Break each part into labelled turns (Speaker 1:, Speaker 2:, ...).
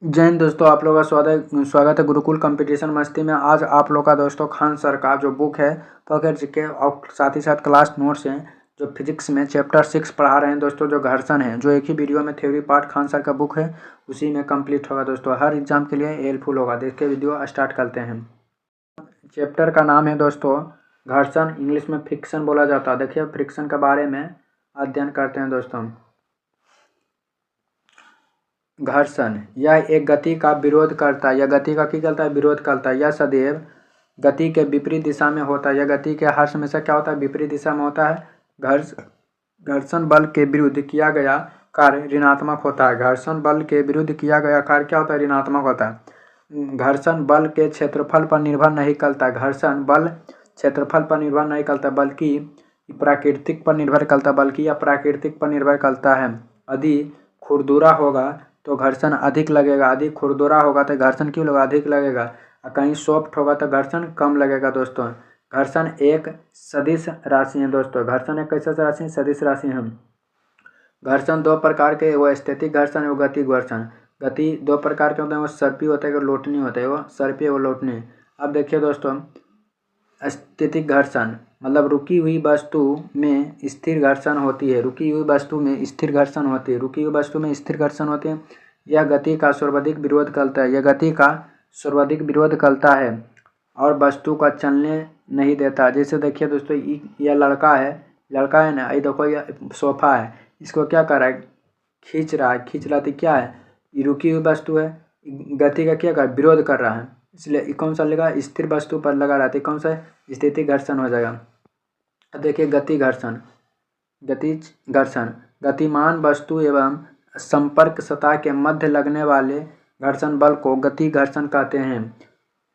Speaker 1: जय हिंद दोस्तों, आप लोगों का स्वागत है गुरुकुल कंपटीशन मस्ती में। आज आप लोग का दोस्तों खान सर का जो बुक है पकड़ जीके और साथ ही साथ क्लास नोट्स हैं जो फिजिक्स में चैप्टर 6 पढ़ा रहे हैं दोस्तों, जो घर्षण है, जो एक ही वीडियो में थ्योरी पार्ट खान सर का बुक है उसी में कंप्लीट होगा दोस्तों। हर एग्जाम के लिए हेल्पफुल होगा। देख के वीडियो स्टार्ट करते हैं। चैप्टर का नाम है दोस्तों घर्षण, इंग्लिश में फ्रिक्शन बोला जाता है। देखिए फ्रिक्शन के बारे में अध्ययन करते हैं दोस्तों। घर्षण यह एक गति का विरोध करता है। यह गति का क्या करता है? विरोध करता है। यह सदैव गति के विपरीत दिशा में होता है। यह गति के हर हमेशा क्या होता है? विपरीत दिशा में होता है। घर्षण बल के विरुद्ध किया गया कार्य ऋणात्मक होता है। घर्षण बल के विरुद्ध किया गया कार्य क्या होता है? ऋणात्मक होता है। घर्षण बल के क्षेत्रफल पर निर्भर नहीं करता है। घर्षण बल क्षेत्रफल पर निर्भर नहीं करता बल्कि प्राकृतिक पर निर्भर करता बल्कि यह प्राकृतिक पर निर्भर करता है। यदि खुरदुरा होगा तो घर्षण अधिक लगेगा, अधिक खुरदुरा होगा तो घर्षण क्यों लगेगा? अधिक लगेगा। और कहीं सॉफ्ट होगा तो घर्षण कम लगेगा दोस्तों। घर्षण एक सदिश राशि है दोस्तों। घर्षण एक कैसा राशि है? सदिश राशि है। घर्षण दो प्रकार के, वो स्थितिक घर्षण है, वो गति घर्षण। गति दो प्रकार के होते हैं, वो सर्पी होता है, वो लोटनी होता है। वो सर्पी वो लोटनी। अब देखिए दोस्तों, स्थितिक घर्षण मतलब रुकी हुई वस्तु में स्थिर घर्षण होती है। रुकी हुई वस्तु में स्थिर घर्षण होती है। रुकी हुई वस्तु में स्थिर घर्षण होती है। यह गति का सर्वाधिक विरोध करता है। यह गति का सर्वाधिक विरोध करता है और वस्तु का चलने नहीं देता। जैसे देखिए दोस्तों, यह लड़का है ना, ये देखो यह सोफा है, इसको क्या कर रहा है? खींच रहा है। खींच रहा तो क्या है? ये रुकी हुई वस्तु है, गति का क्या कर विरोध कर रहा है, इसलिए कौन सा लगा? स्थिर वस्तु पर लगा रहता है। कौन सा? स्थितिक घर्षण हो जाएगा। अब देखिए गति घर्षण। गतिज घर्षण गतिमान वस्तु एवं संपर्क सतह के मध्य लगने वाले घर्षण बल को गति घर्षण कहते हैं।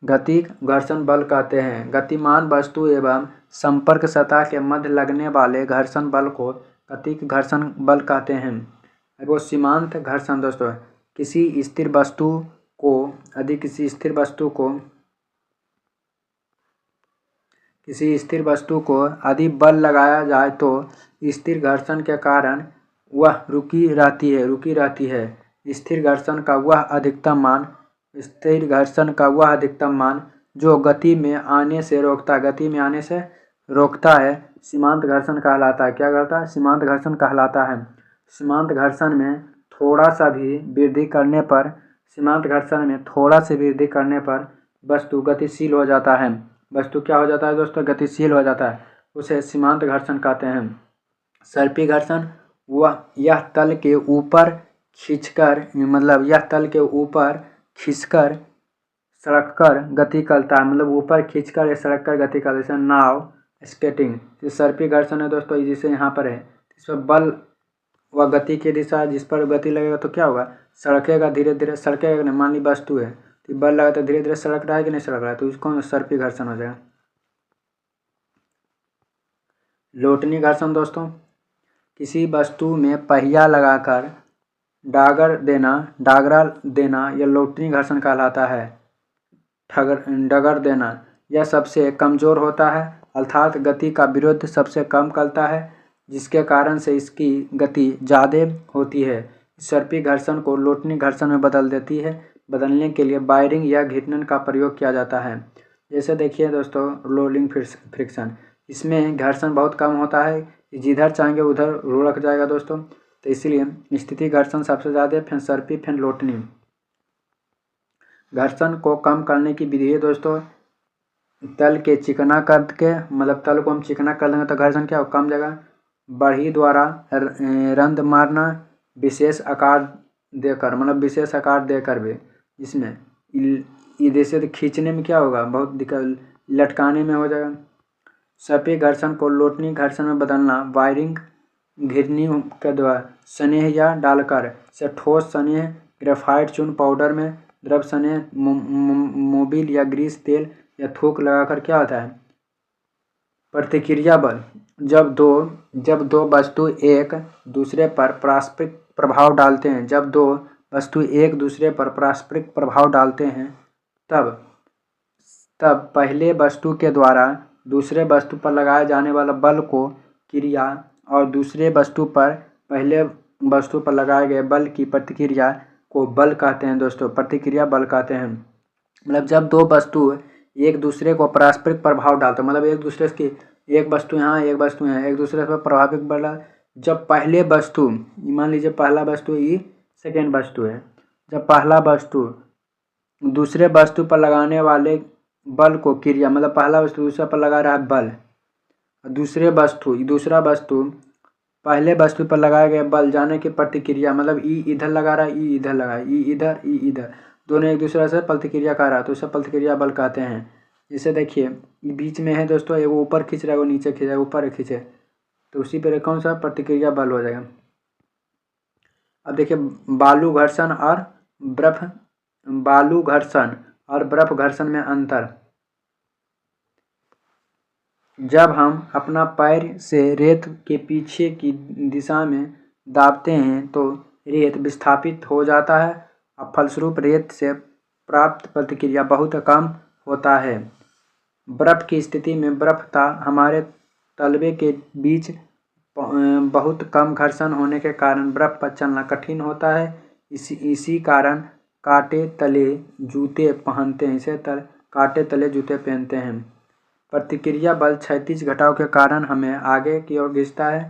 Speaker 1: गति घर्षण बल कहते हैं। गतिमान वस्तु एवं संपर्क सतह के मध्य लगने वाले घर्षण बल को गति घर्षण बल कहते हैं। वो सीमांत घर्षण दोस्तों, किसी स्थिर वस्तु को किसी स्थिर वस्तु को यदि बल लगाया जाए तो स्थिर घर्षण के कारण वह रुकी रहती है। स्थिर घर्षण का वह अधिकतम मान जो गति में आने से रोकता है सीमांत घर्षण कहलाता है। क्या कहलाता है? सीमांत घर्षण कहलाता है। सीमांत घर्षण में थोड़ा सा भी वृद्धि करने पर वस्तु गतिशील हो जाता है। वस्तु क्या हो जाता है दोस्तों? गतिशील हो जाता है। उसे सीमांत घर्षण कहते हैं। सर्पी घर्षण यह तल के ऊपर खींचकर सड़ककर गति करता है। मतलब ऊपर खींचकर सड़ककर गति करता है। जैसे नाव, स्केटिंग, ये सर्पी घर्षण है दोस्तों। जिसे यहाँ पर है, इस पर बल व गति की दिशा, जिस पर गति लगेगा तो क्या होगा? सड़केगा, धीरे धीरे सड़केगा नहीं। मान ली वस्तु है तो बल लगा तो धीरे धीरे सड़क रहा है कि नहीं सड़क रहा है, तो इसको सर्पी घर्षण हो जाएगा। लोटनी घर्षण दोस्तों, किसी वस्तु में पहिया लगाकर डागरा देना यह लोटनी घर्षण कहलाता है। डगर देना यह सबसे कमजोर होता है, अर्थात गति का विरोध सबसे कम करता है, जिसके कारण से इसकी गति ज़्यादा होती है। सर्पी घर्षण को लोटनी घर्षण में बदलने के लिए वायरिंग या घिटन का प्रयोग किया जाता है। जैसे देखिए दोस्तों, रोलिंग फ्रिक्शन, इसमें घर्षण बहुत कम होता है, जिधर चाहेंगे उधर लुढ़क जाएगा दोस्तों। तो इसलिए स्थिति घर्षण सबसे ज़्यादा, फिर सर्पी, फिर लोटनी। घर्षण को कम करने की विधि है दोस्तों, तल के चिकना करके, मतलब तल को हम चिकना कर देंगे तो घर्षण क्या हो? कम जगह। बढ़ी द्वारा रंध मारना, विशेष आकार देकर भी, इसमें जैसे तो खींचने में क्या होगा? बहुत दिक्कत, लटकाने में हो जाएगा। सर्पी घर्षण को लोटनी घर्षण में बदलना वायरिंग घिरनी के द्वारा स्नेह या डालकर से ठोस स्नेह, ग्रेफाइट चूर्ण पाउडर में द्रव स्नेह, मोबिल या ग्रीस तेल या थूक लगाकर क्या होता है? प्रतिक्रिया बल। जब दो वस्तु एक दूसरे पर पारस्परिक प्रभाव डालते हैं तब पहले वस्तु के द्वारा दूसरे वस्तु पर लगाए जाने वाला बल को क्रिया और दूसरे वस्तु पर पहले वस्तु पर लगाए गए बल की प्रतिक्रिया को बल कहते हैं दोस्तों, प्रतिक्रिया बल कहते हैं। मतलब जब दो वस्तु एक दूसरे को पारस्परिक प्रभाव डालते हैं, मतलब एक दूसरे की, एक वस्तु यहाँ एक वस्तु यहाँ, एक दूसरे पर प्रभावित बल, जब पहले वस्तु, मान लीजिए पहला वस्तु ये सेकेंड वस्तु है, जब पहला वस्तु दूसरे वस्तु पर लगाने वाले बल को क्रिया, मतलब पहला वस्तु दूसरे पर लगा रहा है बल, दूसरा वस्तु पहले वस्तु पर लगाए गए बल जाने की प्रतिक्रिया, मतलब ई इधर लगा रहा है, ई इधर लगा है, ई इधर दोनों एक दूसरे से प्रतिक्रिया कर रहा है, तो इसे प्रतिक्रिया बल कहते हैं। जैसे देखिए बीच में है दोस्तों, एक ऊपर खींच रहा है, वो नीचे खींच रहा है, ऊपर खींचे, तो उसी पर कौन सा प्रतिक्रिया बल हो जाएगा। अब देखिए बालू घर्षण और बर्फ घर्षण में अंतर। जब हम अपना पैर से रेत के पीछे की दिशा में दाबते हैं तो रेत विस्थापित हो जाता है, और फलस्वरूप रेत से प्राप्त प्रतिक्रिया बहुत कम होता है। बर्फ की स्थिति में बर्फ तथा हमारे तलवे के बीच बहुत कम घर्षण होने के कारण बर्फ पर चलना कठिन होता है। इसी कारण कांटे तले जूते पहनते हैं। प्रतिक्रिया बल क्षैतिज घटाव के कारण हमें आगे की ओर खींचता है।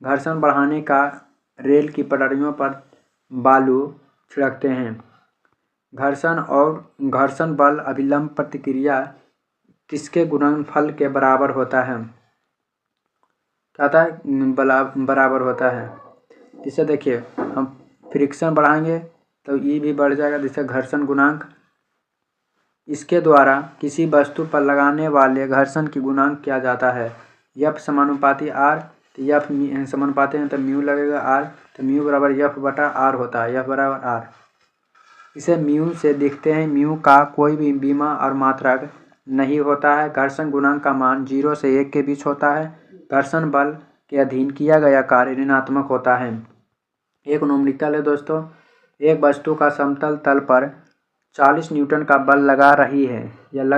Speaker 1: घर्षण बढ़ाने का रेल की पटरियों पर बालू छिड़कते हैं। घर्षण बल अभिलंब प्रतिक्रिया किसके गुणनफल के बराबर होता है? क्या था? बराबर होता है। इसे देखिए हम फ्रिक्शन बढ़ाएंगे तो ये भी बढ़ जाएगा, जिससे घर्षण गुणांक। इसके द्वारा किसी वस्तु पर लगाने वाले घर्षण की गुणांक किया जाता है। F समानुपाती R, तो F समानुपाती है तो म्यू लगेगा R, तो म्यू बराबर F बटा R होता है, F बराबर R। इसे म्यू से देखते हैं। म्यू का कोई भी बीमा और मात्रक नहीं होता है। घर्षण गुणांक का मान 0 से 1 के बीच होता है। घर्षण बल के अधीन किया गया कार्य ऋणात्मक होता है। एक न्यूमेरिकल है दोस्तों, एक वस्तु का समतल तल पर 40 न्यूटन का बल लग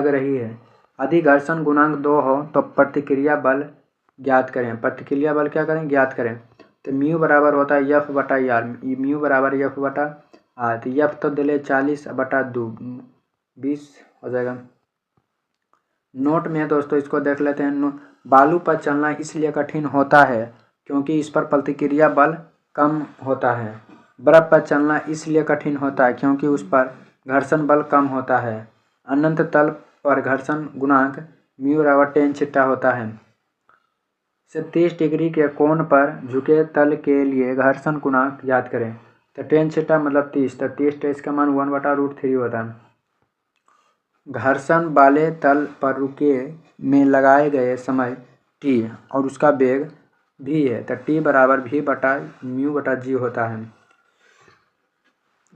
Speaker 1: रही है। यदि घर्षण गुणांक 2 हो तो प्रतिक्रिया बल ज्ञात करें। प्रतिक्रिया बल क्या करें? ज्ञात करें। तो म्यू बराबर होता है F बटा R, म्यू बराबर F बटा R, तो F तो दिले 40 बटा 2 20 हो जाएगा। नोट में दोस्तों इसको देख लेते हैं। बालू पर चलना इसलिए कठिन होता है क्योंकि इस पर प्रतिक्रिया बल कम होता है। बर्फ पर चलना इसलिए कठिन होता है क्योंकि उस पर घर्षण बल कम होता है। अनंत तल पर घर्षण गुणांक म्यू बराबर tan थीटा होता है। से 30 डिग्री के कोण पर झुके तल के लिए घर्षण गुणांक याद करें। तो tan थीटा मतलब 30, तो 30 तो इसका मान 1/√3 होता है। घर्षण वाले तल पर रुके में लगाए गए समय t और उसका वेग v है, तो t बराबर v बटा म्यू बटा g होता है।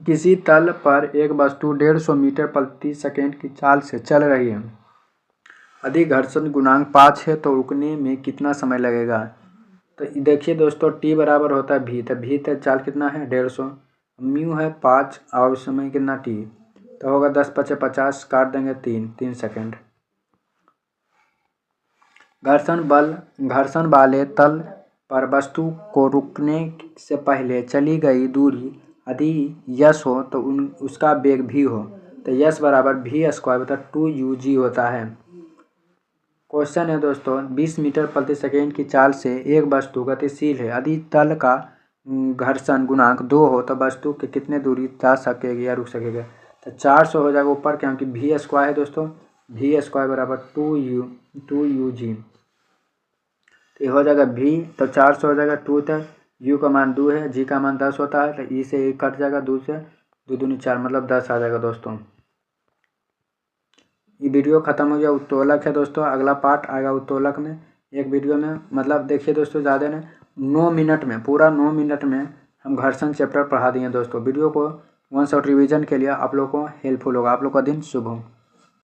Speaker 1: किसी तल पर एक वस्तु 150 मीटर प्रति सेकेंड की चाल से चल रही है। यदि घर्षण गुणांक 5 है तो रुकने में कितना समय लगेगा? तो देखिए दोस्तों t बराबर होता है v, तो v तो चाल कितना है 150, म्यू है 5 और समय कितना t, तो होगा 10×5 = 50, काट देंगे 3 सेकेंड। घर्षण वाले तल पर वस्तु को रुकने से पहले चली गई दूरी यदि यस हो तो उसका वेग भी हो, तो यस बराबर v² बटा 2ug होता है। क्वेश्चन है दोस्तों, 20 मीटर प्रति सेकेंड की चाल से एक वस्तु गतिशील है। यदि तल का घर्षण गुणांक 2 हो तो वस्तु के कितने दूरी जा सकेगी या रुक सकेगा? तो 400 हो जाएगा ऊपर, क्योंकि v² है दोस्तों, v² बराबर 2ug। तो ये हो जाएगा v, तो 400 हो जाएगा 2, तक u का मान 2 है, g का मान 10 होता है, तो e से 1 कट जाएगा, 2 से 2 दूनी 4 मतलब 10 आ जाएगा दोस्तों। ये वीडियो ख़त्म हो गया। उत्तोलक है दोस्तों, अगला पार्ट आएगा उत्तोलक में एक वीडियो में। मतलब देखिए दोस्तों ज़्यादा नहीं, 9 मिनट में, पूरा 9 मिनट में हम घर्षण चैप्टर पढ़ा दिए दोस्तों। वीडियो को वन शॉट रिवीजन के लिए आप लोग को हेल्पफुल होगा। आप लोग का दिन शुभ हो।